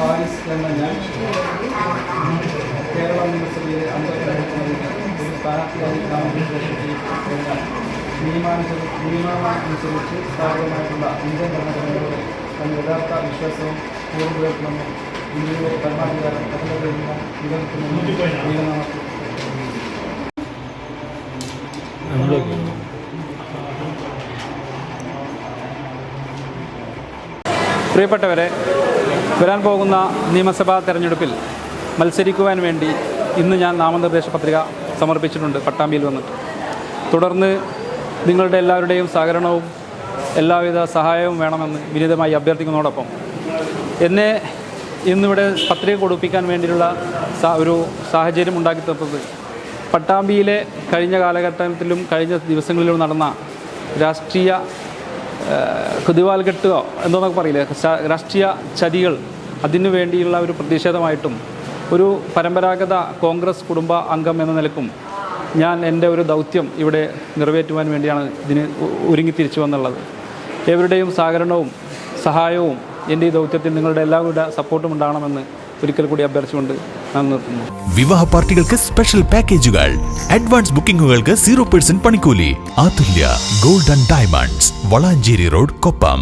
ഹാരിസ് എന്ന ഞാൻ കേരള നിയമസഭയിലെ അംഗത്വം ഒരു സ്ഥാനാർത്ഥിയായി നാമനിർദ്ദേശിച്ച നിയമാനുസരിച്ച് സ്ഥാപിതമായിട്ടുള്ള ഇന്ത്യൻ ഭരണഘടനയോട് തന്റെ യഥാർത്ഥ വിശ്വാസവും പൂർവ്വമെന്നും ഇന്ത്യയിലെ ഭരണാധികാരം ഭരണഘടനയിൽ നിലനിൽക്കുമെന്നും പ്രിയപ്പെട്ടവരെ, വരാൻ പോകുന്ന നിയമസഭാ തെരഞ്ഞെടുപ്പിൽ മത്സരിക്കുവാൻ വേണ്ടി ഇന്ന് ഞാൻ നാമനിർദ്ദേശ പത്രിക സമർപ്പിച്ചിട്ടുണ്ട് പട്ടാമ്പിയിൽ വന്നിട്ട്. തുടർന്ന് നിങ്ങളുടെ എല്ലാവരുടെയും സഹകരണവും എല്ലാവിധ സഹായവും വേണമെന്ന് വിനീതമായി അഭ്യർത്ഥിക്കുന്നതോടൊപ്പം എന്നെ ഇന്നിവിടെ പത്രിക കൊടുപ്പിക്കാൻ വേണ്ടിയുള്ള ഒരു സാഹചര്യം ഉണ്ടാക്കി തന്നത് പട്ടാമ്പിയിലെ കഴിഞ്ഞ കാലഘട്ടത്തിലും കഴിഞ്ഞ ദിവസങ്ങളിലും നടന്ന രാഷ്ട്രീയ കുതിവാൽകെട്ടോ എന്തോന്നൊക്കെ പറയില്ലേ, രാഷ്ട്രീയ ചതികൾ, അതിനു വേണ്ടിയുള്ള ഒരു പ്രതിഷേധമായിട്ടും ഒരു പരമ്പരാഗത കോൺഗ്രസ് കുടുംബ അംഗം എന്ന നിലക്കും ഞാൻ എൻ്റെ ഒരു ദൗത്യം ഇവിടെ നിറവേറ്റുവാൻ വേണ്ടിയാണ് ഇതിന് ഒരുങ്ങി തിരിച്ചു വന്നുള്ളത്. ഏവരുടെയും സഹകരണവും സഹായവും എൻ്റെ ഈ ദൗത്യത്തിൽ നിങ്ങളുടെ എല്ലാവരുടെ സപ്പോർട്ടും ഉണ്ടാകണമെന്ന് ഒരിക്കൽ കൂടി അഭ്യർത്ഥിച്ചുകൊണ്ട് ഞാൻ നിർത്തുന്നു. വിവാഹ പാർട്ടികൾക്ക് സ്പെഷ്യൽ പാക്കേജുകൾ, അഡ്വാൻസ് ബുക്കിംഗുകൾക്ക് 0% പണിക്കൂലി. Athulya gold and diamonds, Valanchery road, Koppam.